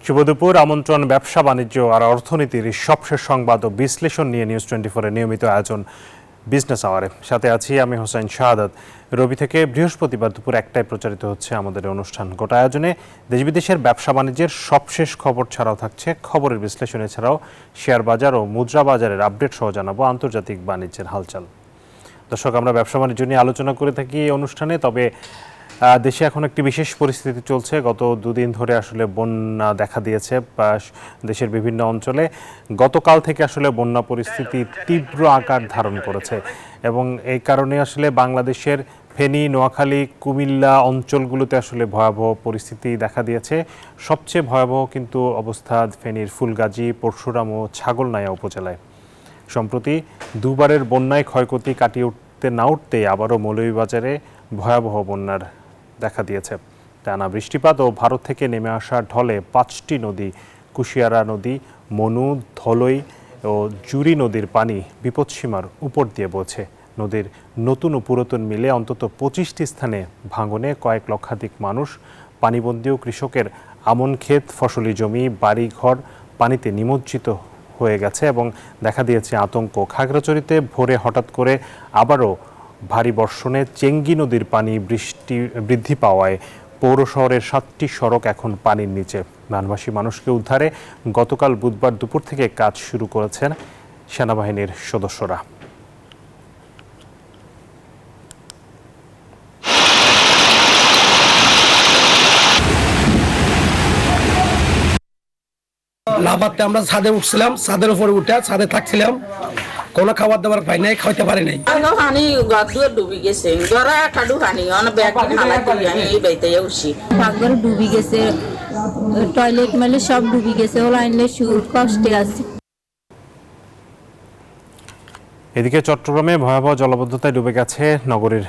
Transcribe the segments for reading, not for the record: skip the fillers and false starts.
শুভ দুপুর। আমন্ত্রণ ব্যবসা বাণিজ্য আর অর্থনীতির সবশেষ সংবাদ ও বিশ্লেষণ নিয়ে নিউজ 24-এর নিয়মিত আয়োজন বিজনেস আওয়ারে। সাথে আছি আমি হোসেন শাহাদাত। রবি থেকে বৃহস্পতিবার দুপুর 1টায় প্রচারিত হচ্ছে আমাদের অনুষ্ঠান। গোটা আয়োজনে দেশ বিদেশের ব্যবসা বাণিজ্যের সবশেষ খবর ছাড়াও থাকছে খবরের বিশ্লেষণ, এছাড়াও শেয়ার বাজার ও মুদ্রা বাজারের আপডেট সহ জানাবো আন্তর্জাতিক বাণিজ্যের হালচাল। দর্শক, আমরা ব্যবসা বাণিজ্য নিয়ে আলোচনা করে থাকি এই অনুষ্ঠানে। তবে দেশে এখন একটি বিশেষ পরিস্থিতি চলছে। গত দুদিন ধরে আসলে বন্যা দেখা দিয়েছে দেশের বিভিন্ন অঞ্চলে। গতকাল থেকে আসলে বন্যা পরিস্থিতি তীব্র আকার ধারণ করেছে এবং এই কারণে আসলে বাংলাদেশের ফেনী, নোয়াখালী, কুমিল্লা অঞ্চলগুলোতে আসলে ভয়াবহ পরিস্থিতি দেখা দিয়েছে। সবচেয়ে ভয়াবহ কিন্তু অবস্থা ফেনীর ফুলগাজী, পরশুরাম ও ছাগলনাইয়া উপজেলায়। সম্প্রতি দুবারের বন্যায় ক্ষয়ক্ষতি কাটিয়ে উঠতে না উঠতেই আবারও মৌলভীবাজারে ভয়াবহ বন্যার দেখা দিয়েছে। টানা বৃষ্টিপাত ও ভারত থেকে নেমে আসা ঢলে 5টি নদী, কুশিয়ারা নদী, মনু, ধলই ও জুরি নদীর পানি বিপদসীমার উপর দিয়ে বইছে। নদীর নতুন ও পুরাতন মিলে অন্তত 25টি স্থানে ভাঙনে কয়েক লক্ষাধিক মানুষ পানিবন্দী ও কৃষকের আমন ক্ষেত, ফসলি জমি, বাড়িঘর পানিতে নিমজ্জিত হয়ে গেছে এবং দেখা দিয়েছে আতঙ্ক। খাগড়াছড়িতে ভোরে হঠাৎ করে আবারও ভারী বর্ষণে চেঙ্গি নদীর পানি বৃদ্ধি পাওয়ায় পৌর শহরের 7টি সড়ক এখন পানির নিচে। বানভাসী মানুষকে উদ্ধারে গতকাল বুধবার দুপুর থেকে কাজ শুরু করেছেন সেনাবাহিনীর সদস্যরা। লাভাতে আমরা ছাদে উঠছিলাম, ছাদের উপরে উঠে ছাদে থাকছিলাম, কোনো খাবার দাবার পাই নাই, খাইতে পারি নাই। পানি গাদুয়ে ডুবি গেছে, গরা কাডু পানি অন ব্যাগ হালা দিয়ে এই বাইতে উঠছি। পাকঘর ডুবি গেছে, টয়লেট মেলে সব ডুবি গেছে, ওলা আনলে কষ্টে আছে। এদিকে চট্টগ্রামে ভয়াবহ জলাবদ্ধতায় ডুবে গেছে নগরীর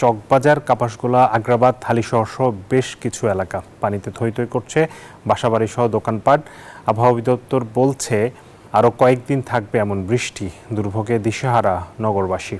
চকবাজার, কাপাসগোলা, আগ্রাবাদ, হালিশহর সহ বেশ কিছু এলাকা। পানিতে থই থই করছে বাসাবাড়ি সহ দোকানপাট। আবহাওয়া অধিদপ্তর বলছে আরও কয়েকদিন থাকবে এমন বৃষ্টি। দুর্ভোগে দিশেহারা নগরবাসী।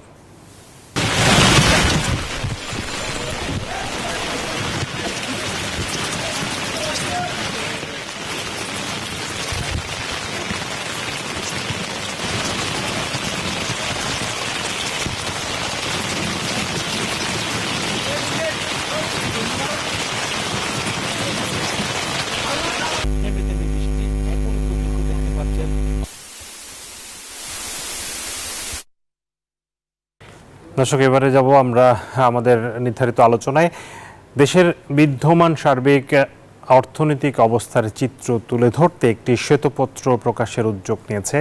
দর্শক, এবারে যাব আমরা আমাদের নির্ধারিত আলোচনায়। দেশের বিদ্যমান সার্বিক অর্থনৈতিক অবস্থার চিত্র তুলে ধরতে একটি শ্বেতপত্র প্রকাশের উদ্যোগ নিয়েছে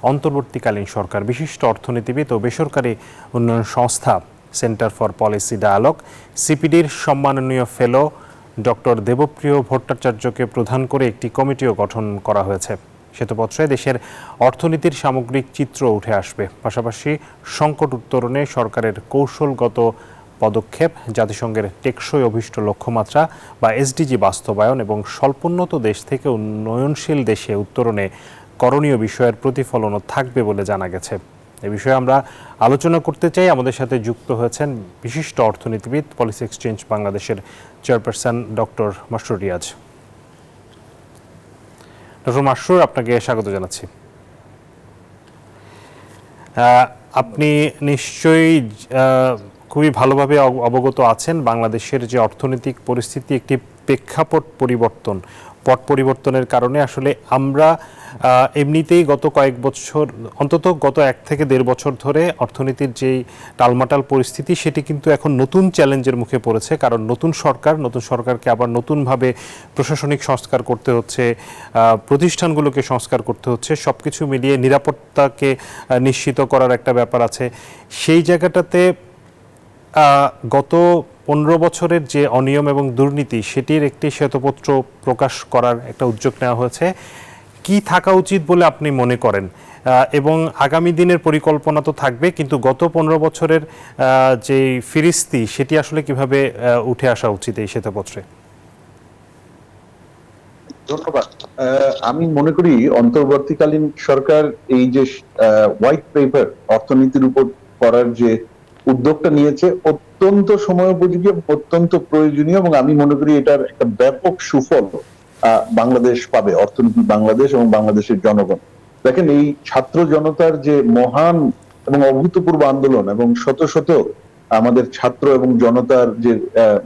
অন্তর্বর্তীকালীন সরকার। বিশিষ্ট অর্থনীতিবিদ ও বেসরকারি উন্নয়ন সংস্থা সেন্টার ফর পলিসি ডায়ালগ সিপিডির সম্মাননীয় ফেলো ডক্টর দেবপ্রিয় ভট্টাচার্যকে প্রধান করে একটি কমিটিও গঠন করা হয়েছে। শ্বেতপত্রে দেশের অর্থনীতির সামগ্রিক চিত্র উঠে আসবে, পাশাপাশি সংকট উত্তরণে সরকারের কৌশলগত পদক্ষেপ, জাতিসংঘের টেকসই অভীষ্ট লক্ষ্যমাত্রা বা এসডিজি বাস্তবায়ন এবং স্বল্পোন্নত দেশ থেকে উন্নয়নশীল দেশে উত্তরণে করণীয় বিষয়ের প্রতিফলনও থাকবে বলে জানা গেছে। এ বিষয়ে আমরা আলোচনা করতে চাই। আমাদের সাথে যুক্ত হয়েছেন বিশিষ্ট অর্থনীতিবিদ, পলিসি এক্সচেঞ্জ বাংলাদেশের chairperson doctor Masrur Riaz. Doctor Masrur, আপনাকে স্বাগত জানাচ্ছি। আপনি নিশ্চয়ই খুবই ভালোভাবে অবগত আছেন বাংলাদেশের যে অর্থনৈতিক পরিস্থিতি একটি প্রেক্ষাপট পরিবর্তন, পট পরিবর্তনের কারণে আসলে আমরা এমনিতেই গত কয়েক বছর, অন্তত গত 1 থেকে 1.5 বছর ধরে অর্থনীতির যেই টালমাটাল পরিস্থিতি সেটি কিন্তু এখন নতুন চ্যালেঞ্জের মুখে পড়েছে। কারণ নতুন সরকারকে আবার নতুনভাবে প্রশাসনিক সংস্কার করতে হচ্ছে, প্রতিষ্ঠানগুলোকে সংস্কার করতে হচ্ছে, সব কিছু মিলিয়ে নিরাপত্তাকে নিশ্চিত করার একটা ব্যাপার আছে। সেই জায়গাটাতে গত 15 বছরের যে অনিয়ম এবং দুর্নীতি সেটির একটি শ্বেতপত্র প্রকাশ করার একটা উদ্যোগ নেওয়া হয়েছে। কি থাকা উচিত বলে আপনি মনে করেন এবং আগামী দিনের পরিকল্পনা তো থাকবে, কিন্তু গত 15 বছরের যে ফিরিস্তি সেটি আসলে কিভাবে উঠে আসা উচিত এই শ্বেতপত্রে? ধন্যবাদ। আমি মনে করি অন্তর্বর্তীকালীন সরকার এই যে হোয়াইট পেপার অর্থনীতির উপর করার যে উদ্যোগটা নিয়েছে অত্যন্ত সময়োপযোগী, অত্যন্ত প্রয়োজনীয় এবং আমি মনে করি এটার একটা ব্যাপক সুফল বাংলাদেশ পাবে, অর্থনীতি বাংলাদেশ এবং বাংলাদেশের জনগণ। দেখেন, এই ছাত্র জনতার যে মহান এবং অভূতপূর্ব আন্দোলন এবং শত শত আমাদের ছাত্র এবং জনতার যে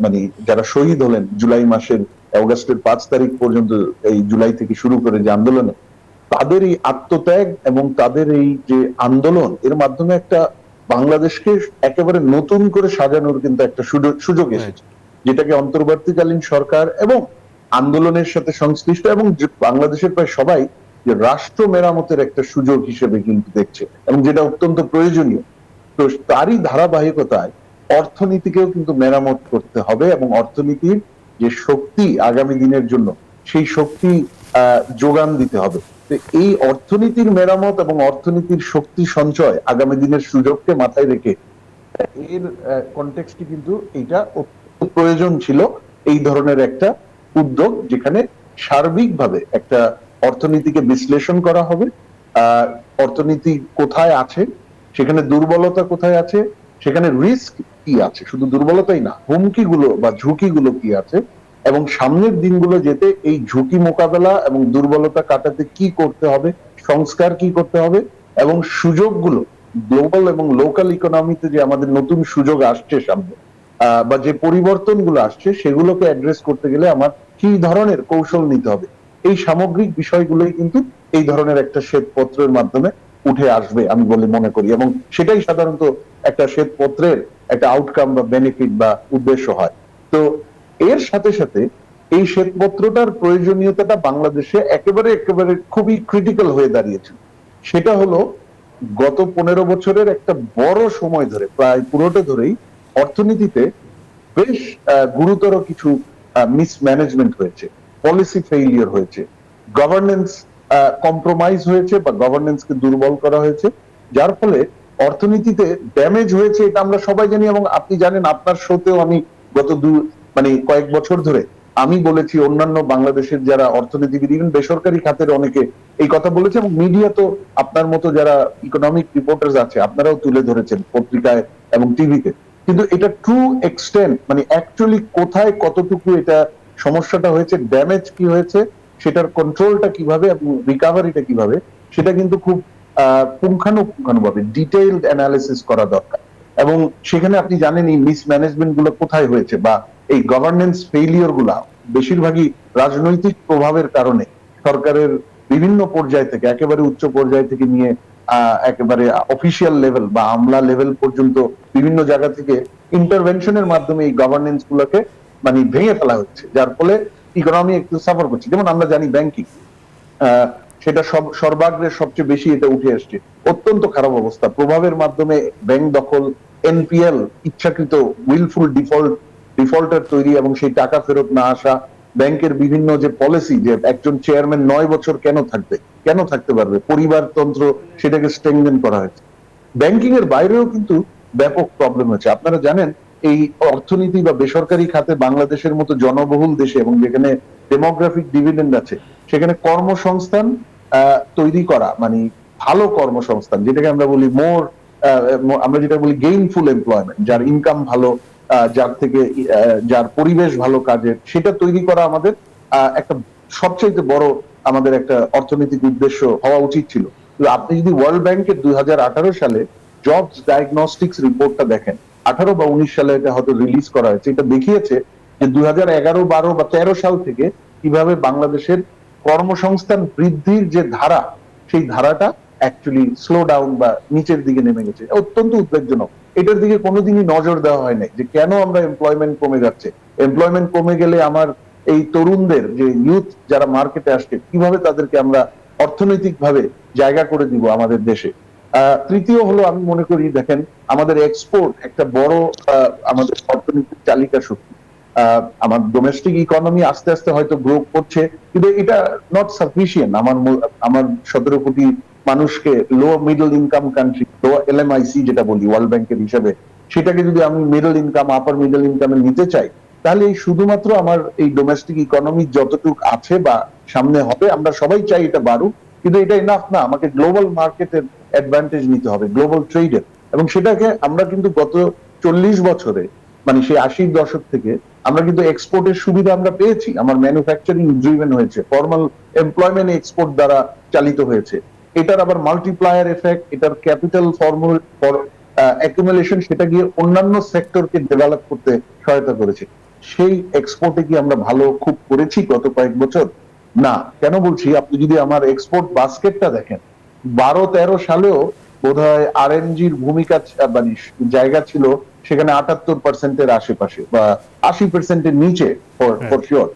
মানে যারা শহীদ হলেন জুলাই মাসের অগাস্টের 5 তারিখ পর্যন্ত, এই জুলাই থেকে শুরু করে যে আন্দোলনে, তাদের এই আত্মত্যাগ এবং তাদের এই যে আন্দোলন, এর মাধ্যমে একটা বাংলাদেশকে একেবারে নতুন করে সাজানোর কিন্তু একটা সুযোগ এসেছে, যেটাকে অন্তর্বর্তীকালীন সরকার এবং আন্দোলনের সাথে সংশ্লিষ্ট এবং বাংলাদেশের প্রায় সবাই যে রাষ্ট্র মেরামতের একটা সুযোগ হিসেবে কিন্তু দেখছে, এবং যেটা অত্যন্ত প্রয়োজনীয়। তো তারই ধারাবাহিকতায় অর্থনীতিকেও কিন্তু মেরামত করতে হবে, এবং অর্থনীতির যে শক্তি আগামী দিনের জন্য, সেই শক্তি যোগান দিতে হবে। এই অর্থনীতির মেরামত এবং অর্থনীতির শক্তি সঞ্চয় আগামী দিনের সুযোগকে মাথায় রেখে এর কনটেক্সটে কিন্তু এটা প্রয়োজন ছিল এই ধরনের একটা উদ্যোগ, যেখানে সার্বিকভাবে একটা অর্থনীতিকে বিশ্লেষণ করা হবে, অর্থনীতি কোথায় আছে, সেখানে দুর্বলতা কোথায় আছে, সেখানে রিস্ক কি আছে, শুধু দুর্বলতাই না, হুমকিগুলো বা ঝুঁকিগুলো কি আছে, এবং সামনের দিনগুলো যেতে এই ঝুঁকি মোকাবেলা এবং দুর্বলতা কাটাতে কি করতে হবে, সংস্কার কি করতে হবে, এবং সুযোগগুলো গ্লোবাল এবং লোকাল ইকোনমিতে যে আমাদের নতুন সুযোগ আসছে সামনে, বা যে পরিবর্তনগুলো আসছে, সেগুলোকে অ্যাড্রেস করতে গেলে আমার কি ধরনের কৌশল নিতে হবে, এই সামগ্রিক বিষয়গুলোই কিন্তু এই ধরনের একটা শ্বেতপত্রের মাধ্যমে উঠে আসবে আমি বলে মনে করি, এবং সেটাই সাধারণত একটা শ্বেতপত্রের একটা আউটকাম বা বেনিফিট বা উদ্দেশ্য হয়। তো এর সাথে সাথে এই শ্বেতপত্রটার প্রয়োজনীয়তাটা বাংলাদেশে একেবারে খুবই ক্রিটিক্যাল হয়ে দাঁড়িয়েছে। সেটা হলো গত 15 বছরের একটা বড় সময় ধরে, প্রায় পুরোটা ধরেই অর্থনীতিতে বেশ গুরুতর কিছু মিসম্যানেজমেন্ট হয়েছে, পলিসি ফেইলিওর হয়েছে, গভর্নেন্স কম্প্রোমাইজ হয়েছে বা গভর্নেন্সকে দুর্বল করা হয়েছে, যার ফলে অর্থনীতিতে ড্যামেজ হয়েছে। এটা আমরা সবাই জানি, এবং আপনি জানেন, আপনার শোতেও আমি গত কয়েক বছর ধরে আমি বলেছি, অন্যান্য বাংলাদেশের যারা অর্থনীতিবিদ, ইভেন বেসরকারি খাতের অনেকে এই কথা বলেছে, এবং মিডিয়া তো আপনার মতো যারা ইকোনমিক রিপোর্টার্স আছে আপনারাও তুলে ধরেছেন পত্রিকায় এবং টিভিতে। কিন্তু এটা ট্রু এক্সটেন্ট, মানে অ্যাকচুয়ালি কোথায় কতটুকু এটা সমস্যাটা হয়েছে, ড্যামেজ কি হয়েছে, সেটার কন্ট্রোলটা কিভাবে এবং রিকভারিটা কিভাবে, সেটা কিন্তু খুব পুঙ্খানুপুঙ্খানুভাবে ডিটেইলড অ্যানালিসিস করা দরকার। এবং সেখানে আপনি জানেন এই মিসম্যানেজমেন্ট গুলো কোথায় হয়েছে, বা এই গভর্নেন্স ফেইলিওর গুলা বেশিরভাগই রাজনৈতিক প্রভাবের কারণে সরকারের বিভিন্ন পর্যায় থেকে, একেবারে উচ্চ পর্যায় থেকে নিয়ে একেবারে অফিসিয়াল লেভেল বা আমলা লেভেল পর্যন্ত বিভিন্ন জায়গা থেকে ইন্টারভেনশনের মাধ্যমে এই গভর্নেন্স গুলোকে মানে ভেঙে ফেলা হচ্ছে, যার ফলে ইকোনমি একটু সাফার করছে। যেমন আমরা জানি ব্যাংকিং, সেটা সর্বাগ্রে সবচেয়ে বেশি এটা উঠে আসছে, অত্যন্ত খারাপ অবস্থা, প্রভাবের মাধ্যমে ব্যাংক দখল, এনপিএল, ইচ্ছাকৃত উইলফুল ডিফল্টার তৈরি এবং সেই টাকা ফেরত না আসা, ব্যাংকের বিভিন্ন যে পলিসি, যে একজন চেয়ারম্যান 9 বছর কেন থাকতে পারবে, পরিবারতন্ত্র, সেটাকে স্ট্রেংথেন করা হয়েছে। ব্যাংকিং এর বাইরেও কিন্তু ব্যাপক প্রবলেম হচ্ছে। আপনারা জানেন, এই অর্থনীতি বা বেসরকারি খাতে বাংলাদেশের মতো জনবহুল দেশে, এবং যেখানে ডেমোগ্রাফিক ডিভিডেন্ড আছে, সেখানে কর্মসংস্থান তৈরি করা, মানে ভালো কর্মসংস্থান, যেটাকে আমরা বলি আমরা যেটা বলি গেইনফুল এমপ্লয়মেন্ট, যার ইনকাম ভালো, যার থেকে যার পরিবেশ ভালো কাজের, সেটা তৈরি করা আমাদের একটা সবচেয়ে বড় আমাদের একটা অর্থনৈতিক উদ্দেশ্য হওয়া উচিত ছিল। আপনি যদি ওয়ার্ল্ড ব্যাংকের 2018 সালে জবস ডায়াগনস্টিক্স রিপোর্টটা দেখেন, 18 বা 19 সালে এটা হয়তো রিলিজ করা হয়েছে, এটা দেখিয়েছে যে 2011, 12 বা 13 সাল থেকে কিভাবে বাংলাদেশের কর্মসংস্থান বৃদ্ধির যে ধারা, সেই ধারাটা অ্যাকচুয়ালি স্লো ডাউন বা নিচের দিকে নেমে গেছে। অত্যন্ত উদ্বেগজনক। এটার দিকে কোনোদিনই নজর দেওয়া হয় নাই যে কেন আমরা এমপ্লয়মেন্ট কমে যাচ্ছে, এমপ্লয়মেন্ট কমে গেলে আমার এই তরুণদের যে ইউথ যারা মার্কেটে আসছে, কিভাবে তাদেরকে আমরা অর্থনৈতিকভাবে জায়গা করে দিব আমাদের দেশে। তৃতীয় হলো, আমি মনে করি, দেখেন, আমাদের এক্সপোর্ট একটা বড় আমাদের অর্থনৈতিক চালিকা শক্তি। আমার ডোমেস্টিক ইকোনমি আস্তে আস্তে হয়তো গ্রো করছে, কিন্তু এটা নট সাফিসিয়েন্ট। আমার 17 কোটি মানুষকে, লো মিডল ইনকাম কান্ট্রি, লো এলএমআইসি যেটা বলি ওয়ার্ল্ড ব্যাংকের হিসাবে, সেটাকে যদি আমি মিডল ইনকাম, আপার মিডল ইনকামে নিতে চাই, তাহলে এই শুধুমাত্র আমার এই ডোমেস্টিক ইকোনমি যতটুকু আছে বা সামনে হবে, আমরা সবাই চাই এটা বাড়ুক, কিন্তু এটা এনাফ না। আমাকে গ্লোবাল মার্কেটের অ্যাডভান্টেজ নিতে হবে, গ্লোবাল ট্রেডের, এবং সেটাকে আমরা কিন্তু গত 40 বছরে মানে সেই 80-র দশক থেকে আমরা কিন্তু এক্সপোর্টের সুবিধা আমরা পেয়েছি। আমার ম্যানুফ্যাকচারিং ড্রিভেন হয়েছে, ফর্মাল এমপ্লয়মেন্ট এক্সপোর্ট দ্বারা চালিত হয়েছে। এটার আবার মাল্টিপ্লায়ার এফেক্ট, এটার ক্যাপিটাল অ্যাকুমুলেশন, সেটা গিয়ে অন্যান্য সেক্টরকে ডেভেলপ করতে সহায়তা করেছে। সেই এক্সপোর্টে কি আমরা ভালো খুব করেছি গত কয়েক বছর? না। কেন বলছি, আপনি যদি আমার এক্সপোর্ট বাস্কেটটা দেখেন, 12-13 সালেও বোধহয় আরএনজির ভূমিকা মানে জায়গা ছিল সেখানে 78%-এর আশেপাশে বা 80%-এর নিচে ফর শিওর।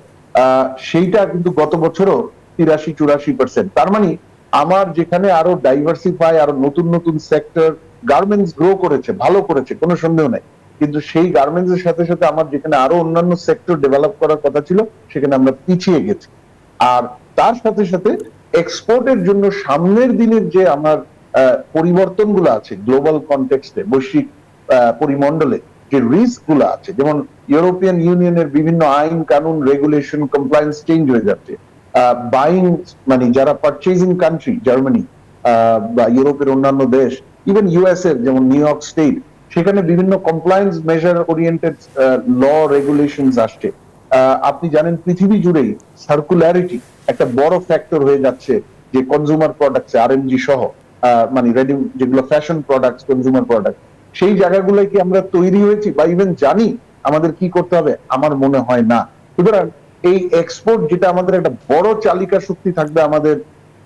সেইটা কিন্তু গত বছরও 83-84%। তার মানে আমার যেখানে আরো ডাইভার্সিফাই, আরো নতুন নতুন সেক্টর, গার্মেন্টস গ্রো করেছে, ভালো করেছে, কোনো সন্দেহ নাই, কিন্তু সেই গার্মেন্টস এর সাথে সাথে আমার যেখানে আরো অন্যান্য সেক্টর ডেভেলপ করার কথা ছিল সেখানে আমরা পিছিয়ে গেছি। আর তার সাথে সাথে এক্সপোর্টের জন্য সামনের দিনের যে আমার পরিবর্তনগুলো আছে গ্লোবাল কনটেক্সটে, বৈশ্বিক পরিমণ্ডলে যে রিস্ক গুলো আছে, যেমন ইউরোপিয়ান ইউনিয়নের বিভিন্ন আইন কানুন রেগুলেশন কমপ্লায়েন্স চেঞ্জ হয়ে যাচ্ছে। বাইং মানে যারা পারচেজিং কান্ট্রি, জার্মানি বা ইউরোপের অন্যান্য দেশ, ইভেন ইউএস এর যেমন নিউ ইয়র্ক স্টেট, সেখানে বিভিন্ন কমপ্লায়েন্স মেজার ওরিয়েন্টেড ল রেগুলেশনস আসছে। আপনি জানেন পৃথিবী জুড়েই সার্কুলারিটি একটা বড় ফ্যাক্টর হয়ে যাচ্ছে, যে কনজিউমার প্রোডাক্টস আরএমজি সহ মানে রেডি যেগুলো ফ্যাশন প্রোডাক্টস, কনজিউমার প্রোডাক্ট, সেই জায়গাগুলোয় কি আমরা তৈরি হয়েছি বা ইভেন জানি আমাদের কি করতে হবে? আমার মনে হয় না। সুতরাং এই এক্সপোর্ট যেটা আমাদের একটা বড় চালিকা শক্তি থাকবে আমাদের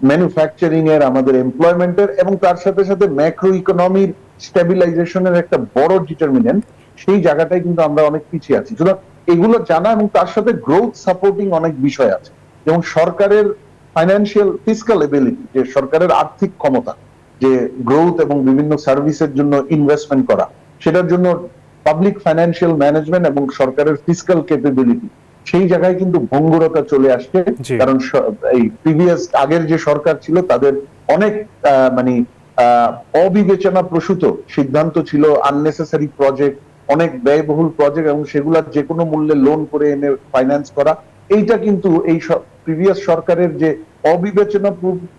ম্যানুফ্যাকচারিং এর, আমাদের এমপ্লয়মেন্টের, এবং তার সাথে সাথে ম্যাক্রো ইকোনমির স্টেবিলাইজেশনের একটা বড় ডিটারমিনেন্ট, সেই জায়গাটায় কিন্তু আমরা অনেক পিছিয়ে আছি। সুতরাং এগুলো জানা এবং তার সাথে গ্রোথ সাপোর্টিং অনেক বিষয় আছে, যেমন সরকারের ফাইন্যান্সিয়াল ফিসকাল এবিলিটি, যে সরকারের আর্থিক ক্ষমতা, যে গ্রোথ এবং বিভিন্ন সার্ভিসের জন্য ইনভেস্টমেন্ট করা, সেটার জন্য পাবলিক ফাইন্যান্সিয়াল ম্যানেজমেন্ট এবং সরকারের ফিসকাল ক্যাপাবিলিটি, সেই জায়গায় কিন্তু ভঙ্গুরতা চলে আসছে। কারণ এই প্রিভিয়াস আগের যে সরকার ছিল তাদের অনেক মানে অবিবেচনা প্রসূত সিদ্ধান্ত ছিল, আননেসেসারি প্রজেক্ট, অনেক ব্যয়বহুল প্রজেক্ট, এবং সেগুলা যে কোনো মূল্যে লোন করে এনে ফাইন্যান্স করা। এইটা কিন্তু এই প্রিভিয়াস সরকারের যে অবিবেচনা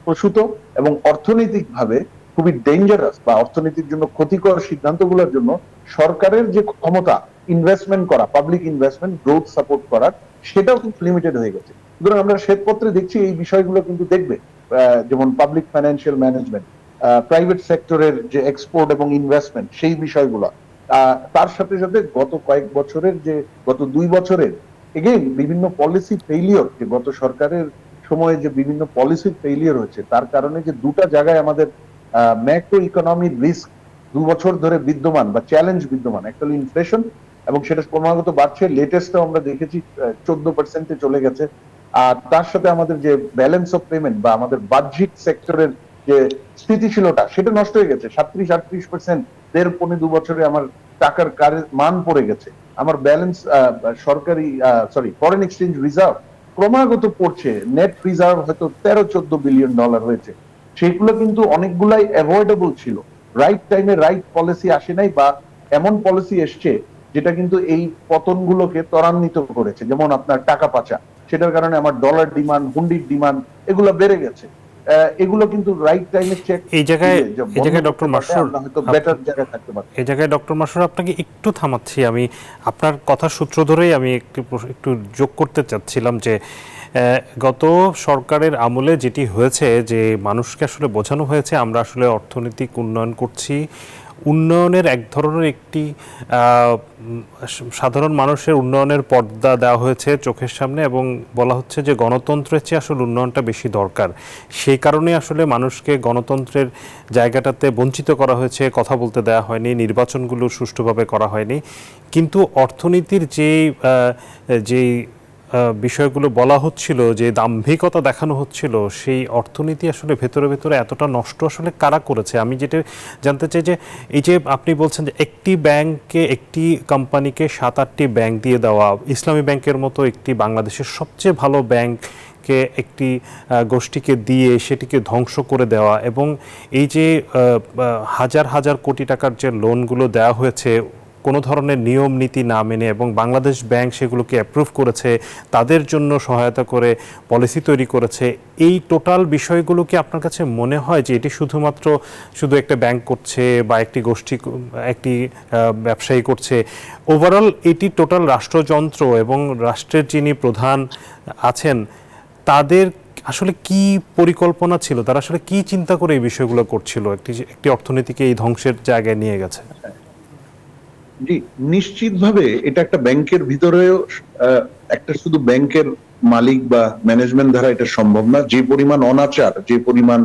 প্রসূত এবং অর্থনৈতিকভাবে খুবই ডেঞ্জারাস বা অর্থনীতির জন্য ক্ষতিকর সিদ্ধান্তগুলোর জন্য সরকারের যে ক্ষমতা ইনভেস্টমেন্ট করা, পাবলিক ইনভেস্টমেন্ট, গ্রোথ সাপোর্ট করার, সেটাও কিন্তু লিমিটেড হয়ে গেছে। সুতরাং আমরা শ্বেতপত্রে দেখছি এই বিষয়গুলো কিন্তু দেখবে, যেমন পাবলিক ফাইন্যান্সিয়াল ম্যানেজমেন্ট, প্রাইভেট সেক্টরের যে এক্সপোর্ট এবং ইনভেস্টমেন্ট, সেই বিষয়গুলো। তার সাথে সাথে গত কয়েক বছরের যে গত 2 বছরের এগেইন বিভিন্ন পলিসি ফেইলিওর, যে গত সরকারের সময়ে যে বিভিন্ন পলিসি ফেইলিওর হয়েছে, তার কারণে যে দুটা জায়গায় আমাদের ম্যাক্রো ইকোনমিক রিস্ক 2 বছর ধরে বিদ্যমান বা চ্যালেঞ্জ বিদ্যমান, একটা হলো ইনফ্লেশন, এবং সেটা ক্রমাগত বাড়ছে। লেটেস্টে আমরা দেখেছি 14%-এ চলে গেছে। আর তার সাথে আমাদের যে ব্যালেন্স অফ পেমেন্ট বা আমাদের বাহ্যিক সেক্টরের যে স্থিতিশীলতা, সেটা নষ্ট হয়ে গেছে। 37-38% 1.5-2 বছরে আমার টাকার মান পড়ে গেছে। আমার ব্যালেন্স সরকারি ফরেন এক্সচেঞ্জ রিজার্ভ ক্রমাগত পড়ছে, নেট রিজার্ভ হয়তো 13-14 বিলিয়ন ডলার হয়েছে। সেগুলো কিন্তু অনেকগুলাই অ্যাভয়েডেবল ছিল, রাইট টাইমে রাইট পলিসি আসে নাই, বা এমন পলিসি এসছে যেটা কিন্তু এই পতনগুলোকে ত্বরান্বিত করেছে। যেমন আপনার টাকা পাচার, সেটার কারণে আমার ডলার ডিমান্ড, হুন্ডির ডিমান্ড এগুলো বেড়ে গেছে। এগুলো কিন্তু রাইট টাইমে চেক। এই জায়গায় ডক্টর মাসুর, হয়তো বেটার জায়গায় থাকতে পারে। এই জায়গায় ডক্টর মাসুর আপনাকে একটু থামাচ্ছি। আমি আপনার কথা সূত্র ধরেই আমি একটু যোগ করতে চাচ্ছিলাম যে গত সরকারের আমলে যেটি হয়েছে, যে মানুষকে আসলে বোঝানো হয়েছে আমরা আসলে অর্থনৈতিক উন্নয়ন করছি, উন্নয়নের এক ধরনের একটি সাধারণ মানুষের উন্নয়নের পর্দা দেওয়া হয়েছে চোখের সামনে, এবং বলা হচ্ছে যে গণতন্ত্রের চেয়ে আসলে উন্নয়নটা বেশি দরকার। সেই কারণে আসলে মানুষকে গণতন্ত্রের জায়গাটাতে বঞ্চিত করা হয়েছে, কথা বলতে দেওয়া হয়নি, নির্বাচনগুলো সুষ্ঠুভাবে করা হয়নি। কিন্তু অর্থনীতির যেই বিষয়গুলো বলা হচ্ছিল, যে দাম্ভিকতা দেখানো হচ্ছিল, সেই অর্থনীতি আসলে ভেতরে ভেতরে এতটা নষ্ট আসলে কারা করেছে? আমি যেটা জানতে চাই যে এই যে আপনি বলছেন যে একটি ব্যাংকে, একটি কোম্পানিকে 7-8টি ব্যাংক দিয়ে দেওয়া, ইসলামী ব্যাংকের মতো একটি বাংলাদেশের সবচেয়ে ভালো ব্যাংককে একটি গোষ্ঠীকে দিয়ে সেটিকে ধ্বংস করে দেওয়া, এবং এই যে হাজার হাজার কোটি টাকার যে লোনগুলো দেওয়া হয়েছে কোনো ধরনের নিয়ম নীতি না মেনে এবং বাংলাদেশ ব্যাংক সেগুলোকে অ্যাপ্রুভ করেছে, তাদের জন্য সহায়তা করে পলিসি তৈরি করেছে, এই টোটাল বিষয়গুলো কি আপনার কাছে মনে হয় যে এটি শুধু একটা ব্যাংক করছে বা একটি গোষ্ঠী, একটি ব্যবসায়ী করছে? ওভারঅল এটি টোটাল রাষ্ট্রযন্ত্র এবং রাষ্ট্রের যিনি প্রধান আছেন তাদের আসলে কি পরিকল্পনা ছিল, তারা আসলে কি চিন্তা করে এই বিষয়গুলো করছিল, একটি অর্থনীতিকে এই ধ্বংসের জায়গায় নিয়ে গেছে? জি, নিশ্চিতভাবে এটা একটা ব্যাংকের ভিতরেও একটা শুধু ব্যাংকের মালিক বা ম্যানেজমেন্ট দ্বারা এটা সম্ভব না। যে পরিমাণ অনাচার, যে পরিমাণ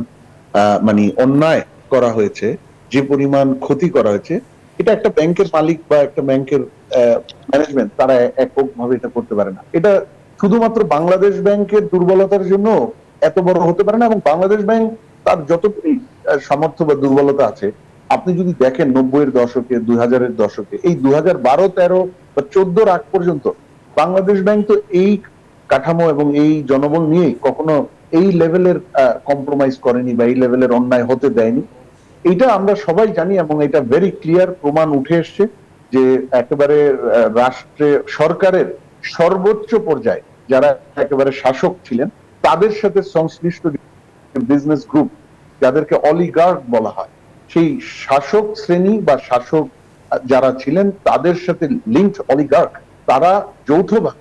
মানে অন্যায় করা হয়েছে, যে পরিমাণ ক্ষতি করা হয়েছে, এটা একটা ব্যাংকের মালিক বা একটা ব্যাংকের ম্যানেজমেন্ট তারা এককভাবে এটা করতে পারে না। এটা শুধুমাত্র বাংলাদেশ ব্যাংকের দুর্বলতার জন্য এত বড় হতে পারে না, এবং বাংলাদেশ ব্যাংক তার যতটুকু সামর্থ্য বা দুর্বলতা আছে, আপনি যদি দেখেন 90-এর দশকে, 2000-এর দশকে, এই 2012, 13 বা 14-র আগ পর্যন্ত বাংলাদেশ ব্যাংক তো এই কাঠামো এবং এই জনবল নিয়ে কখনো এই লেভেলের কম্প্রোমাইজ করেনি বা এই লেভেলের অন্যায় হতে দেয়নি। এটা আমরা সবাই জানি এবং এটা ভেরি ক্লিয়ার প্রমাণ উঠে এসছে যে একেবারে সরকারের সর্বোচ্চ পর্যায়ে যারা একেবারে শাসক ছিলেন, তাদের সাথে সংশ্লিষ্ট বিজনেস গ্রুপ, যাদেরকে অলিগার্ক বলা হয়, সেই শাসক শ্রেণী বা শাসক যারা ছিলেন তাদের সাথে লিঙ্কড অলিগার্ক, তারা যৌথভাবে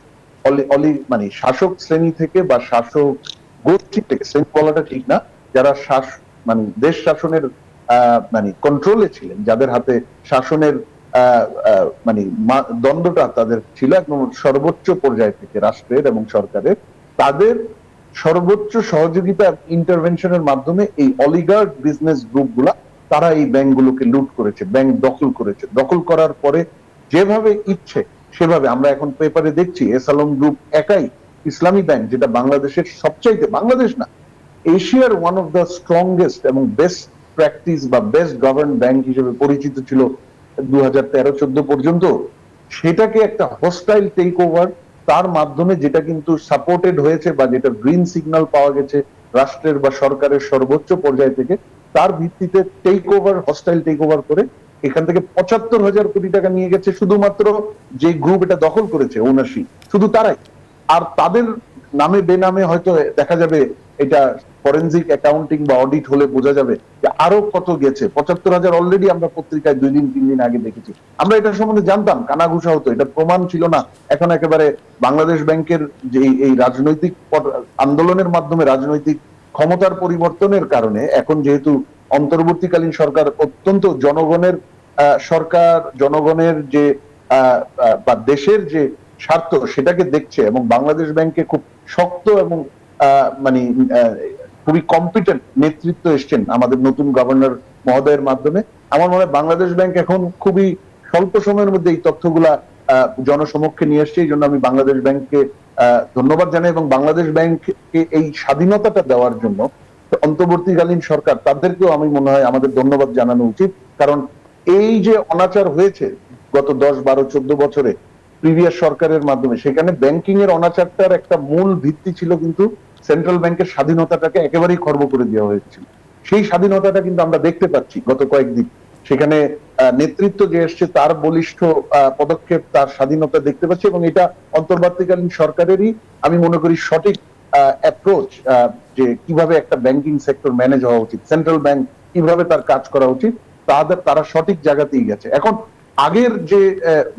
মানে শাসক শ্রেণী থেকে বা শাসক গোষ্ঠী থেকে, শ্রেণী বলাটা ঠিক না, যারা মানে দেশ শাসনের মানে কন্ট্রোলে ছিলেন, যাদের হাতে শাসনের মানে দ্বন্দ্বটা তাদের ছিল একদম সর্বোচ্চ পর্যায় থেকে, রাষ্ট্রের এবং সরকারের, তাদের সর্বোচ্চ সহযোগিতা ইন্টারভেনশনের মাধ্যমে এই অলিগার্ক বিজনেস গ্রুপগুলা তারা এই ব্যাংকগুলোকে লুট করেছে, ব্যাংক দখল করেছে। দখল করার পরে যেভাবে ইচ্ছে সেভাবে, আমরা এখন পেপারে দেখছি এসালম গ্রুপ একাই ইসলামী ব্যাংক, যেটা বাংলাদেশের সবচাইতে, বাংলাদেশ না, এশিয়ার ওয়ান অফ দ্য স্ট্রংগেস্ট এবং বেস্ট প্র্যাকটিস বা বেস্ট গভর্ন ব্যাংক হিসেবে পরিচিত ছিল 2013-14 পর্যন্ত, সেটাকে একটা হোস্টাইল টেক ওভার, তার মাধ্যমে যেটা কিন্তু সাপোর্টেড হয়েছে বা যেটা গ্রিন সিগন্যাল পাওয়া গেছে রাষ্ট্রের বা সরকারের সর্বোচ্চ পর্যায় থেকে, তার ভিত্তিতে take over, hostile take over করে এখান থেকে 75,000 কোটি টাকা নিয়ে গেছে শুধুমাত্র যে গ্রুপ এটা দখল করেছে, ওনারশিপ শুধু তারাই। আর তাদের নামে বেনামে হয়তো দেখা যাবে, এটা ফরেনজিক অ্যাকাউন্টিং বা অডিট হলে বোঝা যাবে যে আরো কত গেছে। 75,000 অলরেডি আমরা পত্রিকায় 2 দিন 3 দিন আগে দেখেছি। আমরা এটা সম্বন্ধে জানতাম, কানাঘুষা হতো, এটা প্রমাণ ছিল না। এখন একেবারে বাংলাদেশ ব্যাংকের যে এই রাজনৈতিক আন্দোলনের মাধ্যমে রাজনৈতিক ক্ষমতার পরিবর্তনের কারণে, এখন যেহেতু অন্তর্বর্তীকালীন সরকার অত্যন্ত জনগণের সরকার, জনগণের যে বা দেশের যে স্বার্থ সেটাকে দেখছে, এবং বাংলাদেশ ব্যাংকে খুব শক্ত এবং মানে খুবই কম্পিটেন্ট নেতৃত্ব এসছেন আমাদের নতুন গভর্নর মহোদয়ের মাধ্যমে। আমার মনে হয় বাংলাদেশ ব্যাংক এখন খুবই স্বল্প সময়ের মধ্যে এই তথ্যগুলা জনসমক্ষে নিয়ে আসছে। এই জন্য আমি বাংলাদেশ ব্যাংককে ধন্যবাদ জানাই, এবং বাংলাদেশ ব্যাংককে এই স্বাধীনতাটা দেওয়ার জন্য অন্তর্বর্তীকালীন সরকার, তাদেরকেও আমি মনে হয় আমাদের ধন্যবাদ জানানো উচিত। কারণ এই যে অনাচার হয়েছে গত 10, 12, 14 বছরে প্রিভিয়াস সরকারের মাধ্যমে, সেখানে ব্যাংকিং এর অনাচারটার একটা মূল ভিত্তি ছিল কিন্তু সেন্ট্রাল ব্যাংকের স্বাধীনতাটাকে একেবারেই খর্ব করে দেওয়া হয়েছিল। সেই স্বাধীনতাটা কিন্তু আমরা দেখতে পাচ্ছি গত কয়েকদিন। সেখানে নেতৃত্ব যে এসছে তার বলিষ্ঠ পদক্ষেপ, তার স্বাধীনতা দেখতে পাচ্ছি, এবং এটা অন্তর্বর্তীকালীন সরকারেরই আমি মনে করি সঠিক অ্যাপ্রোচ, যে কিভাবে একটা ব্যাংকিং সেক্টর ম্যানেজ হওয়া উচিত, সেন্ট্রাল ব্যাংক কিভাবে তার কাজ করা উচিত, তারা সঠিক জায়গাতেই গেছে। এখন আগের যে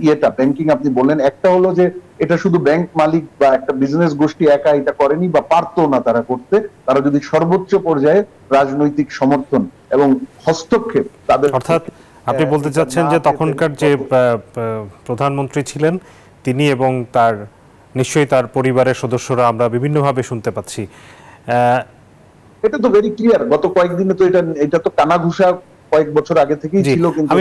ইয়েটা ব্যাংকিং আপনি বললেন, একটা হলো যে এটা শুধু ব্যাংক মালিক বা একটা বিজনেস গোষ্ঠী একা এটা করেনি বা পারতো না তারা করতে, তারা যদি সর্বোচ্চ পর্যায়ে রাজনৈতিক সমর্থন এবং হস্তক্ষেপ তাদের, অর্থাৎ আপনি বলতে চাচ্ছেন যে তখনকার যে প্রধানমন্ত্রী ছিলেন তিনি এবং তার নিশ্চয়ই তার পরিবারের সদস্যরা, আমরা বিভিন্নভাবে শুনতে পাচ্ছি, এটা তো ভেরি ক্লিয়ার। গত কয়েকদিনে তো এটা তো কানাঘুষা কয়েক বছর আগে থেকেই ছিল, কিন্তু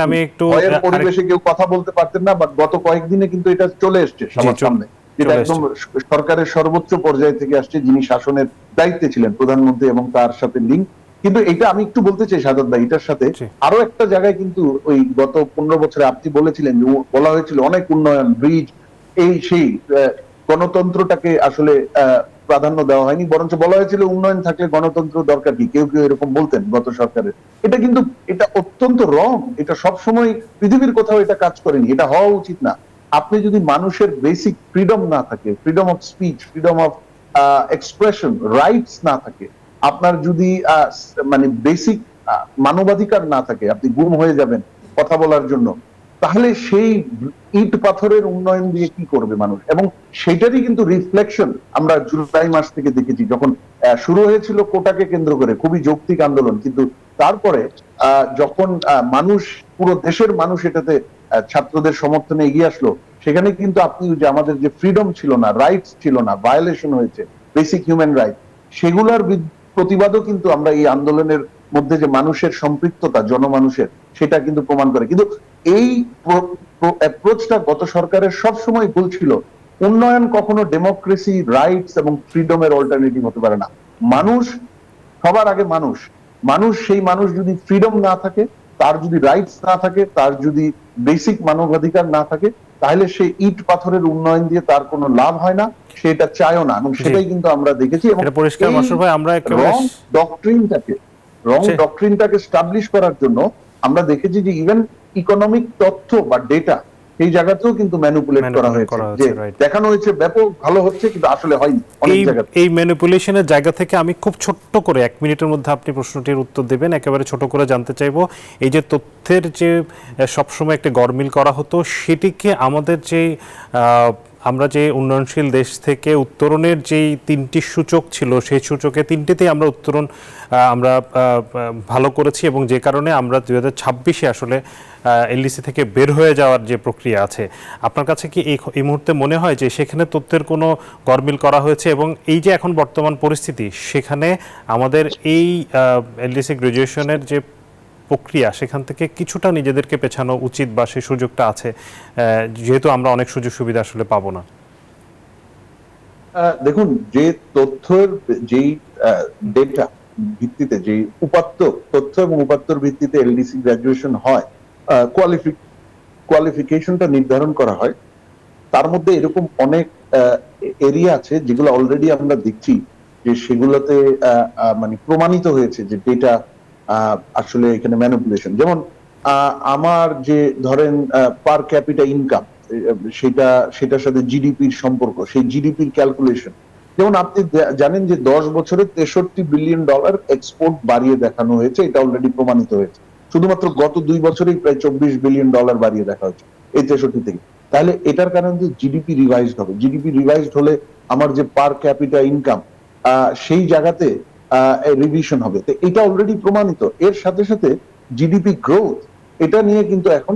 আমি একটু পরিবেশে কেউ কথা বলতে পারতেন না, বাট গত কয়েকদিনে কিন্তু এটা চলে এসছে সবার সামনে, যেটা একদম সরকারের সর্বোচ্চ পর্যায় থেকে আসছে, যিনি শাসনের দায়িত্বে ছিলেন প্রধানমন্ত্রী এবং তার সাথে লিঙ্ক। কিন্তু এটা আমি একটু বলতে চাই সাদত ভাই, এটার সাথে আরো একটা জায়গায় কিন্তু ওই গত 15 বছরে আপনি বলেছিলেন, বলা হয়েছিল অনেক উন্নয়ন, ব্রিজ, এই সেই গণতন্ত্রটাকে আসলে প্রাধান্য দেওয়া হয়নি, বরঞ্চ বলা হয়েছিল উন্নয়ন থাকলে গণতন্ত্র দরকার কি, কেউ কেউ এরকম বলতেন গত সরকারের। এটা কিন্তু এটা অত্যন্ত রং, এটা সবসময় পৃথিবীর কোথাও এটা কাজ করেনি, এটা হওয়া উচিত না। আপনি যদি মানুষের বেসিক ফ্রিডম না থাকে, freedom of speech, freedom of expression, rights না থাকে, আপনার যদি মানে বেসিক মানবাধিকার না থাকে, আপনি গুম হয়ে যাবেন কথা বলার জন্য, তাহলে সেই ইট পাথরের উন্নয়ন দিয়ে কি করবে মানুষ? এবং সেটারই কিন্তু রিফ্লেকশন আমরা জুলাই মাস থেকে দেখেছি, যখন শুরু হয়েছিল কোটাকে কেন্দ্র করে খুবই যৌক্তিক আন্দোলন, কিন্তু তারপরে যখন মানুষ, পুরো দেশের মানুষ এটাতে ছাত্রদের সমর্থনে এগিয়ে আসলো, সেখানে কিন্তু আপনি যে আমাদের যে ফ্রিডম ছিল না, রাইটস ছিল না, ভায়োলেশন হয়েছে বেসিক হিউম্যান রাইট, সেগুলোর প্রতিবাদও কিন্তু আমরা এই আন্দোলনের মধ্যে যে মানুষের সম্পৃক্ততা, জনমানুষের, সেটা কিন্তু প্রমাণ করে। কিন্তু এই অ্যাপ্রোচটা গত সরকারের সবসময় ভুল ছিল। উন্নয়ন কখনো ডেমোক্রেসি, রাইটস এবং ফ্রিডমের অল্টারনেটিভ হতে পারে না। মানুষ সবার আগে, মানুষ সেই মানুষ যদি ফ্রিডম না থাকে, তার যদি রাইটস না থাকে, তার যদি বেসিক মানবাধিকার না থাকে, তাহলে সে ইট পাথরের উন্নয়ন দিয়ে তার কোনো লাভ হয় না, সেটা চায়ও না, এবং সেটাই কিন্তু আমরা দেখেছি। এবং পরিষ্কার মাসুর ভাই, আমরা রং ডক্ট্রিনটাকে স্টাবলিশ করার জন্য আমরা দেখেছি যে ইভেন ইকোনমিক তথ্য বা ডেটা এই জায়গাতেও কিন্তু ম্যানিপুলেট করা হয়েছে, যে দেখানো হয়েছে ব্যাপক ভালো হচ্ছে, কিন্তু আসলে হয়নি অনেক জায়গায়। এই ম্যানিপুলেশনের জায়গা থেকে আমি খুব ছোট্ট করে 1 মিনিটের মধ্যে আপনি প্রশ্নটির উত্তর দেবেন, একেবারে ছোট করে জানতে চাইবো, এই যে তথ্যের যে সবসময় একটা গরমিল করা হতো, সেটিকে আমাদের যে আমরা যে উন্নয়নশীল দেশ থেকে উত্তরণের যেই 3টি সূচক ছিল, সেই সূচকে 3টিতেই আমরা উত্তরণ আমরা ভালো করেছি, এবং যে কারণে আমরা 2026-এ আসলে এলডিসি থেকে বের হয়ে যাওয়ার যে প্রক্রিয়া আছে, আপনার কাছে কি এই মুহূর্তে মনে হয় যে সেখানে তথ্যের কোনো গরমিল করা হয়েছে, এবং এই যে এখন বর্তমান পরিস্থিতি, সেখানে আমাদের এই এলডিসি গ্রাজুয়েশনের যে প্রক্রিয়া, সেখান থেকে কিছুটা নিজেদেরকে পেছানো উচিত, বা সেই সুযোগটা আছে, যেহেতু আমরা অনেক সুযোগ সুবিধা আসলে পাবো না? দেখুন, যে তথ্যের যেই ডেটা ভিত্তিতে, যে তথ্য এবং উপাত্তর ভিত্তিতে এলডিসি গ্রাজুয়েশন হয়, কোয়ালিফিকেশনটা নির্ধারণ করা হয়, তার মধ্যে এরকম অনেক এরিয়া আছে যেগুলো অলরেডি আমরা দেখছি যে সেগুলোতে মানে প্রমাণিত হয়েছে যে ডেটা আসলে এখানে ম্যানিপুলেশন। যেমন আমার যে ধরেন পার ক্যাপিটা ইনকাম, সেটার সাথে জিডিপির সম্পর্ক, সেই জিডিপির ক্যালকুলেশন, যেমন আপনি জানেন যে 10 বছরে $63 বিলিয়ন এক্সপোর্ট বাড়িয়ে দেখানো হয়েছে, এটা অলরেডি প্রমাণিত হয়েছে। শুধুমাত্র গত 2 বছরেই প্রায় $24 বিলিয়ন বাড়িয়ে দেখা হয়েছে এই 63 থেকে। তাহলে এটার কারণে যে জিডিপি রিভাইজড হবে, জিডিপি রিভাইজড হলে আমার যে পার ক্যাপিটা ইনকাম, সেই জায়গাতে রিভিশন হবে। তো এটা অলরেডি প্রমাণিত। এর সাথে সাথে জিডিপি গ্রোথ, এটা নিয়ে কিন্তু এখন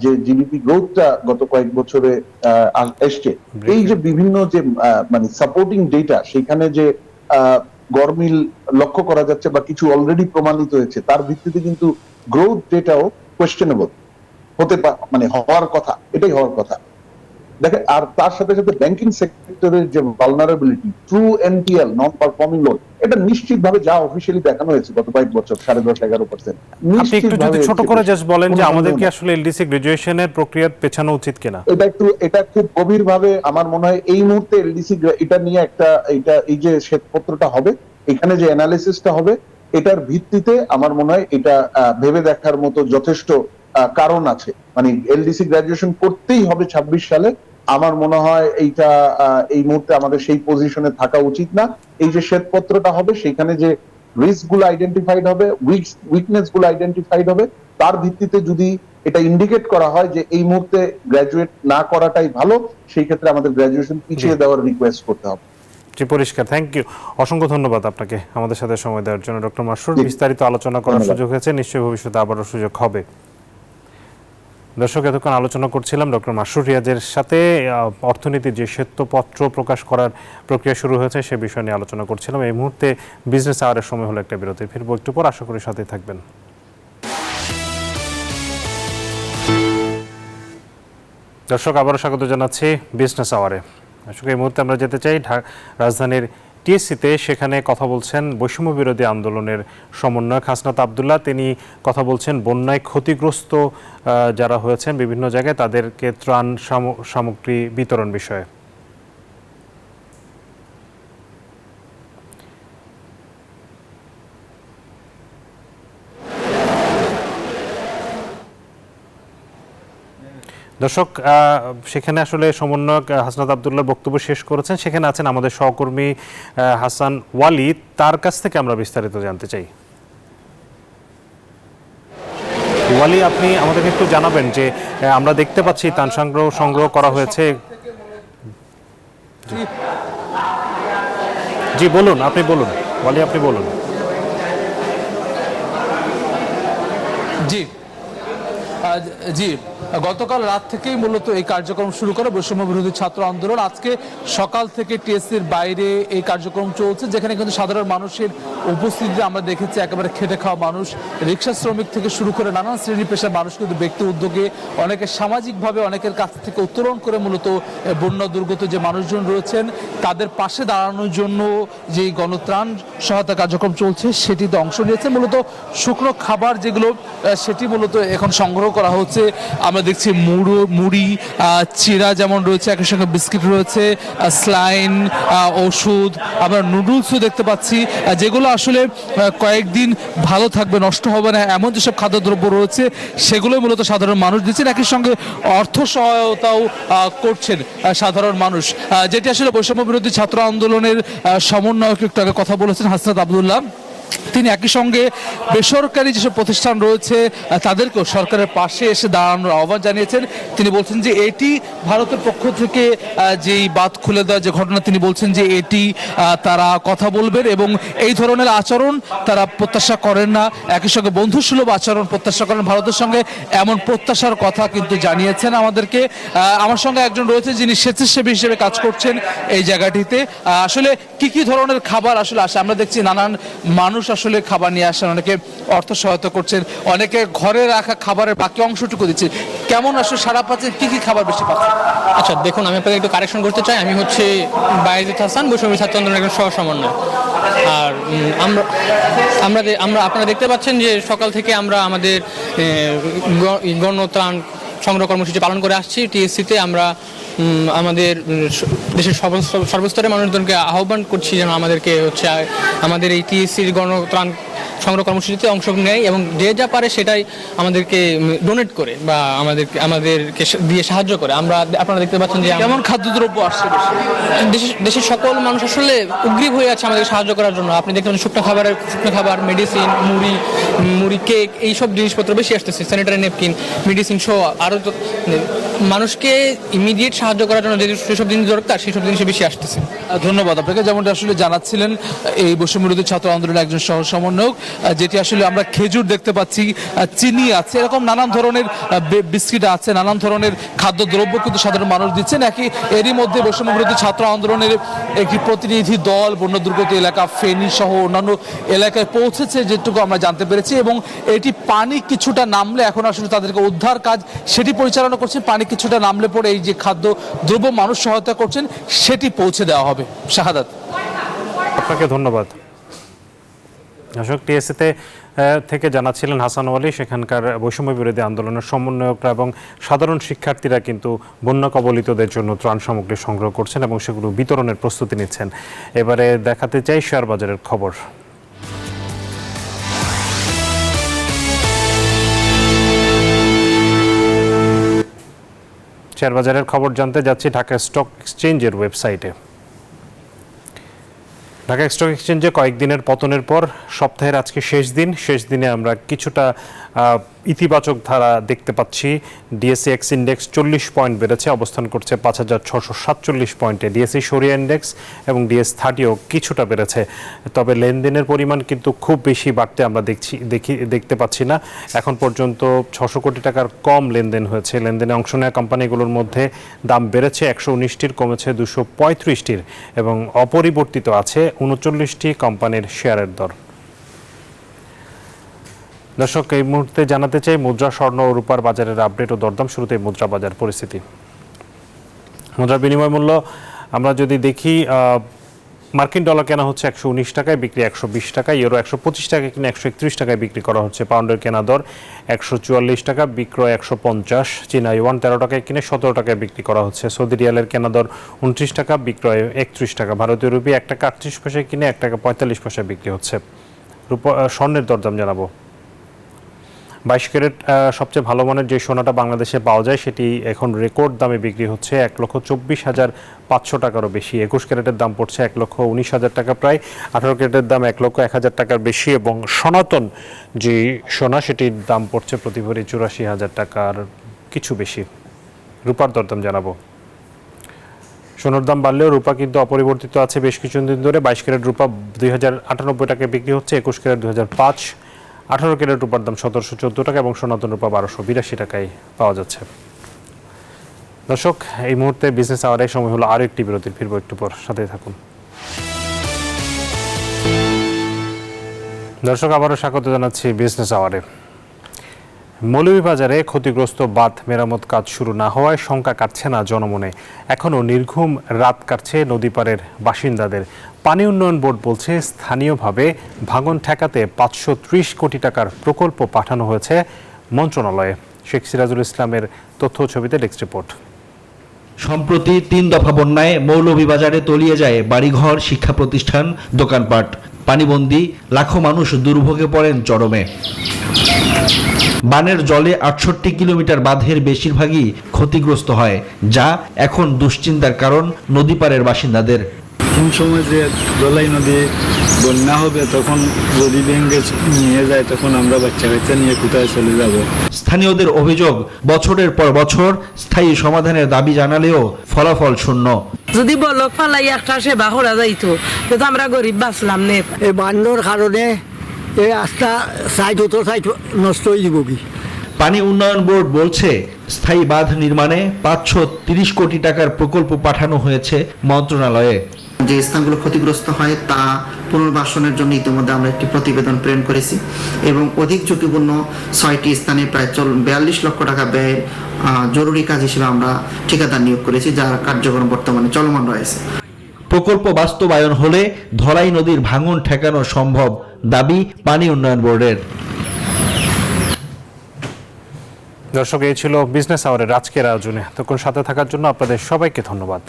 যে জিডিপি গ্রোথটা গত কয়েক বছরে এসছে, এই যে বিভিন্ন যে মানে সাপোর্টিং ডেটা, সেখানে যে গরমিল লক্ষ্য করা যাচ্ছে বা কিছু অলরেডি প্রমাণিত হয়েছে, তার ভিত্তিতে কিন্তু গ্রোথ ডেটাও কোয়েশ্চেনেবল হতে মানে হওয়ার কথা, এটাই হওয়ার কথা। দেখেন, আর তার সাথে সাথে ব্যাংকিং সেক্টরের যে vulnerability, true NPL, non performing loan, এটা নিশ্চিতভাবে যা অফিশিয়ালি দেখানো হয়েছে গত কয়েক বছর 10.5-11%। আপনি একটু যদি ছোট করে জাস্ট বলেন যে আমাদের কি আসলে এলডিসি গ্রাজুয়েশনের প্রক্রিয়া পেছানো উচিত কিনা? এটা খুব গভীরভাবে আমার মনে হয় এই মুহূর্তে এলডিসি এটা নিয়ে এই যে শ্বেতপত্রটা হবে, এখানে যে অ্যানালিসিসটা হবে, এটার ভিত্তিতে আমার মনে হয় এটা ভেবে দেখার মতো যথেষ্ট কারণ আছে। মানে এলডিসি গ্রাজুয়েশন করতেই হবে 26 সালে, আমার মনে হয় এইটা এই মুহূর্তে আমাদের সেই পজিশনে থাকা উচিত না। এই যে শ্বেতপত্রটা হবে, সেখানে যে রিস্ক গুলো আইডেন্টিফাইড হবে, উইকনেস গুলো আইডেন্টিফাইড হবে, তার ভিত্তিতে যদি এটা ইন্ডিকেট করা হয় যে এই মুহূর্তে গ্রাজুয়েট না করাটাই ভালো, সেই ক্ষেত্রে আমাদের গ্রাজুয়েশন পিছিয়ে দেওয়ার রিকোয়েস্ট করতে হবে। জি, পরিষ্কার। থ্যাংক ইউ, অসংখ্য ধন্যবাদ আপনাকে আমাদের সাথে সময় দেওয়ার জন্য ডক্টর মাসরুর। বিস্তারিত আলোচনা করার সুযোগ হয়েছে, নিশ্চয়ই ভবিষ্যতে আবারও সুযোগ হবে। দর্শক, এতক্ষণ আলোচনা করছিলাম ডক্টর মাসরুর রিয়াজের সাথে অর্থনীতির যে শ্বেতপত্র প্রকাশ করার প্রক্রিয়া শুরু হয়েছে সে বিষয় নিয়ে আলোচনা করছিলাম। এই মুহূর্তে বিজনেস আওয়ারের সময় হলো একটা বিরতি, ফিরবো একটু পর, আশা করি সাথে থাকবেন। দর্শক, আবারও স্বাগত জানাচ্ছি বিজনেস আওয়ারে। দর্শক, এই মুহূর্তে আমরা যেতে চাই রাজধানীর টিএসসিতে, সেখানে কথা বলছেন বৈষম্য বিরোধী আন্দোলনের সমন্বয়ক হাসনাত আবদুল্লাহ। তিনি কথা বলছেন বন্যায় ক্ষতিগ্রস্ত যারা হয়েছেন বিভিন্ন জায়গায় তাদেরকে ত্রাণ সামগ্রী বিতরণ বিষয়ে। দর্শক, সেখানে আসলে সমন্বয়ক হাসনাত আব্দুল্লাহ বক্তব্য শেষ করেছেন। সেখানে আছেন আমাদের সহকর্মী হাসান ওয়ালি, তার কাছ থেকে আমরা বিস্তারিত জানতে চাই। ওয়ালি, আপনি আমাদেরকে একটু জানাবেন যে আমরা দেখতে পাচ্ছি ত্রাণ সংগ্রহ করা হয়েছে। জি বলুন, আপনি বলুন ওয়ালি, আপনি বলুন। জি জি গতকাল রাত থেকেই মূলত এই কার্যক্রম শুরু করে বৈষম্য বিরোধী ছাত্র আন্দোলন। আজকে সকাল থেকে টিএসসির বাইরে এই কার্যক্রম চলছে, যেখানে কিন্তু সাধারণ মানুষের উপস্থিতিতে আমরা দেখেছি একেবারে খেটে খাওয়া মানুষ, রিক্সা শ্রমিক থেকে শুরু করে নানান শ্রেণী পেশার মানুষ কিন্তু ব্যক্তি উদ্যোগে, অনেকে সামাজিকভাবে অনেকের কাছ থেকে উত্তোলন করে মূলত বন্যা দুর্গত যে মানুষজন রয়েছেন তাদের পাশে দাঁড়ানোর জন্য যে গণত্রাণ সহায়তা কার্যক্রম চলছে সেটিতে অংশ নিয়েছে। মূলত শুকনো খাবার যেগুলো সেটি মূলত এখন সংগ্রহ করা হচ্ছে। আমরা দেখছি মুড়ি, চিরা যেমন রয়েছে, একই সঙ্গে বিস্কিট রয়েছে, স্লাইন, ওষুধ, আমরা নুডলসও দেখতে পাচ্ছি, যেগুলো আসলে কয়েকদিন ভালো থাকবে, নষ্ট হবে না এমন যেসব খাদ্যদ্রব্য রয়েছে সেগুলো মূলত সাধারণ মানুষ দিচ্ছেন। একই সঙ্গে অর্থ সহায়তাও করছেন সাধারণ মানুষ, যেটি আসলে বৈষম্য বিরোধী ছাত্র আন্দোলনের সমন্বয়ক একটু আগে কথা বলেছেন হাসনাত আব্দুল্লাহ। তিনি একই সঙ্গে বেসরকারি যেসব প্রতিষ্ঠান রয়েছে তাদেরকেও সরকারের পাশে এসে দাঁড়ানোর আহ্বান জানিয়েছেন। তিনি বলছেন যে এটি ভারতের পক্ষ থেকে যেই বাঁধ খুলে দেওয়ার যে ঘটনা, তিনি বলছেন যে এটি তারা কথা বলবেন এবং এই ধরনের আচরণ তারা প্রত্যাশা করেন না। একই সঙ্গে বন্ধুসুলভ আচরণ প্রত্যাশা করেন ভারতের সঙ্গে, এমন প্রত্যাশার কথা কিন্তু জানিয়েছেন আমাদেরকে। আমার সঙ্গে একজন রয়েছে যিনি স্বেচ্ছাসেবী হিসেবে কাজ করছেন এই জায়গাটিতে। আসলে কি ধরনের খাবার আসলে আসে, আমরা দেখছি নানান মানুষ আসলে খাবার নিয়ে আসেন, অনেকে অর্থ সহায়তা করছেন, অনেকে ঘরে রাখা খাবারের বাকি অংশটুকু দিচ্ছে। কেমন আসলে সারা পাচ্ছেন, কি খাবার বেশি পাচ্ছেন? আচ্ছা দেখুন, আমি আপনাকে একটু কারেকশন করতে চাই। আমি হচ্ছে বায়েজিদ হাসান, বৈষম্য ছাত্র আন্দোলনের একজন সহ সমন্বয়। আর আমরা আপনারা দেখতে পাচ্ছেন যে সকাল থেকে আমরা আমাদের গণত্রাণ সংগ্রহ কর্মসূচি পালন করে আসছি। টিএসসিতে আমরা আমাদের দেশের সর্বস্তরের মানুষজনকে আহ্বান করছি যেন আমাদেরকে হচ্ছে আমাদের এই টিএসসির গণত্রাণ সংগ্রহ কর্মসূচিতে অংশ নেয় এবং যে যা পারে সেটাই আমাদেরকে ডোনেট করে বা আমাদেরকে দিয়ে সাহায্য করে। আপনারা দেখতে পাচ্ছেন যে কেমন খাদ্যদ্রব্য আসছে দেশের সকল মানুষ আসলে উগ্রীব হয়ে আছে আমাদের সাহায্য করার জন্য। আপনি দেখতে পাচ্ছেন শুকনো খাবার, মেডিসিন, মুড়ি, কেক, এইসব জিনিসপত্র বেশি আসতেছে, স্যানিটারি ন্যাপকিন, মেডিসিন সহ আরও মানুষকে ইমিডিয়েট সাহায্য করার জন্য যেসব জিনিস দরকার সেসব জিনিস বেশি আসতেছে। ধন্যবাদ আপনাকে। যেমনটা আসলে জানাচ্ছিলেন এই বৈষম্য বিরোধী ছাত্র আন্দোলনের একজন সহ সমন্বয়ক, যেটি আসলে আমরা খেজুর দেখতে পাচ্ছি, চিনি আছে, এরকম নানান ধরনের বিস্কিট আছে, নানান ধরনের খাদ্যদ্রব্য কিন্তু সাধারণ মানুষ দিচ্ছেন। এরই মধ্যে বৈষম্য বিরোধী ছাত্র আন্দোলনের একটি প্রতিনিধি দল বন্যা দুর্গত এলাকা ফেনী সহ অন্যান্য এলাকায় পৌঁছেছে যেটুকু আমরা জানতে পেরেছি, এবং এটি পানি কিছুটা নামলে এখন আসলে তাদেরকে উদ্ধার কাজ সেটি পরিচালনা করছেন। পানি কিছুটা নামলে পরে এই যে খাদ্য দ্রব্য মানুষ সহায়তা করছেন সেটি পৌঁছে দেওয়া হবে। শাহাদাত, আপনাকে ধন্যবাদ। দর্শক, টিএসসিতে থেকে জানাচ্ছিলেন হাসান ওয়ালি। সেখানকার বৈষম্য বিরোধী আন্দোলনের সমন্বয়করা এবং সাধারণ শিক্ষার্থীরা কিন্তু বন্যা কবলিতদের জন্য ত্রাণ সামগ্রী সংগ্রহ করছেন এবং সেগুলো বিতরণের প্রস্তুতি নিচ্ছেন। এবারে দেখাতে চাই শেয়ার বাজারের খবর। শেয়ার বাজারের খবর জানতে যাচ্ছি ঢাকা স্টক এক্সচেঞ্জের ওয়েবসাইটে। ঢাকা স্টক এক্সচেঞ্জে কয়েকদিনের পতনের পর সপ্তাহের আজকে শেষ দিনে আমরা কিছুটা ইতিবাচক ধারা দেখতে পাচ্ছি। ডিএসইএক্স ইন্ডেক্স 40 পয়েন্ট বেড়েছে, অবস্থান করছে 5647 পয়েন্টে। ডিএসই সরিয়া ইন্ডেক্স এবং ডিএস30ও কিছুটা বেড়েছে, তবে লেনদেনের পরিমাণ কিন্তু খুব বেশি বাড়তে আমরা দেখতে পাচ্ছি না। এখন পর্যন্ত 600 কোটি টাকার কম লেনদেন হয়েছে। লেনদেনে অংশ নেওয়া কোম্পানিগুলোর মধ্যে দাম বেড়েছে 119টির, কমেছে 235টির এবং অপরিবর্তিত আছে 39টি কোম্পানির শেয়ারের দর। দর্শক, এই মুহূর্তে জানাতে চাই মুদ্রা, স্বর্ণ ও রূপার বাজারের আপডেট ও দরদাম। শুরুতে মুদ্রা বাজার পরিস্থিতি। মুদ্রার বিনিময় মূল্য আমরা যদি দেখি, মার্কিন ডলার কেনা হচ্ছে 119 টাকায়, বিক্রি 120 টাকা। ইউরো 125 টাকায় কিনে 131 টাকায় বিক্রি করা হচ্ছে। পাউন্ডের কেনা দর 144 টাকা, বিক্রয় 150। চীনা ইউয়ান 13 টাকায় কিনে 17 টাকায় বিক্রি করা হচ্ছে। সৌদি রিয়ালের কেনা দর 29 টাকা, বিক্রয় 31 টাকা। ভারতীয় রুপি 1 টাকা 38 পয়সায় কিনে 1 টাকা 45 পয়সায় বিক্রি হচ্ছে। স্বর্ণের দরদাম জানাবো। 22 ক্যারেট সবচেয়ে ভালো মানের যে সোনাটা বাংলাদেশে পাওয়া যায় সেটি এখন রেকর্ড দামে বিক্রি হচ্ছে 1,24,500 টাকারও বেশি। 21 ক্যারেটের দাম পড়ছে 1,19,000 টাকা প্রায়। 18 ক্যারেটের দাম 1,01,000 টাকার বেশি এবং সনাতন যে সোনা সেটির দাম পড়ছে প্রতি ভরি 84,000 টাকার কিছু বেশি। রূপার দরদাম জানাবো। সোনার দাম বাড়লেও রূপা কিন্তু অপরিবর্তিত আছে বেশ কিছুদিন ধরে। 22 ক্যারেট রূপা 2,098 টাকায় বিক্রি হচ্ছে, 21 ক্যারেট 2,005, 18 ক্যারেট রূপার দাম 1,714 টাকা এবং সনাতন রূপা 1,282 টাকায় পাওয়া যাচ্ছে। দর্শক, এই মুহূর্তে বিজনেস আওয়ারের সময় হলো আরও একটি বিরতির, ফিরবো একটু পর, সাথে থাকুন। দর্শক, আবারও স্বাগত জানাচ্ছি বিজনেস আওয়ারে। মৌলভীবাজারে ক্ষতিগ্রস্ত বাঁধ মেরামত কাজ শুরু না হওয়ায় শঙ্কা কাটছে না জনমনে। এখনও নির্ঘুম রাত কাটছে নদীপাড়ের বাসিন্দাদের। পানি উন্নয়ন বোর্ড বলছে স্থানীয়ভাবে ভাঙন ঠেকাতে 530 কোটি টাকার প্রকল্প পাঠানো হয়েছে মন্ত্রণালয়ে। শেখ সিরাজুল ইসলামের তথ্য ছবিতে ডেস্ক রিপোর্ট। সম্প্রতি 3 দফা বন্যায় মৌলভীবাজারে তলিয়ে যায় বাড়িঘর, শিক্ষা প্রতিষ্ঠান, দোকানপাট। পানিবন্দী লাখো মানুষ দুর্ভোগে পড়েন চরমে। বানের জলে 68 কিলোমিটার বাঁধের বেশিরভাগই ক্ষতিগ্রস্ত হয়, যা এখন দুশ্চিন্তার কারণ নদীপাড়ের বাসিন্দাদের। কোন সময় যে দোলাই নদী বন্যা হবে, তখন যদি ভেঙে নিয়ে যায়, তখন আমরা বাচ্চা কাচ্চা নিয়ে কোথায় চলে যাব। স্থানীয়দের অভিযোগ, বছরের পর বছর স্থায়ী সমাধানের দাবি জানালেও ফলাফল শূন্য। যদি বলক পালাই একটা সেবা করা যাইতো, কিন্তু আমরা গরিব বাঁচলাম নে। এই বান্দর কারণে এই রাস্তা সাইড নষ্ট হয়ে যাব কি। পানি উন্নয়ন বোর্ড বলছে স্থায়ী বাঁধ নির্মাণে 530 কোটি টাকার প্রকল্প পাঠানো হয়েছে মন্ত্রণালয়ে। যে স্থানগুলো ক্ষতিগ্রস্ত হয় তা পুনর্বাসনের জন্য ইতিমধ্যে আমরা একটি প্রতিবেদন প্রেরণ করেছি এবং অধিক ঝুঁকিপূর্ণ 6টি স্থানে প্রায় 42 লক্ষ টাকা ব্যয়ের জরুরি কাজ হিসেবে আমরা ঠিকাদার নিয়োগ করেছি, যার কার্যক্রম বর্তমানে চলমান রয়েছে। প্রকল্প বাস্তবায়ন হলে ধলাই নদীর ভাঙন ঠেকানো সম্ভব, দাবি পানি উন্নয়ন বোর্ডের। দর্শক, এই ছিল বিজনেস আওয়ারের আজকের আয়োজনে। তখন সাথে থাকার জন্য আপনাদের সবাইকে ধন্যবাদ।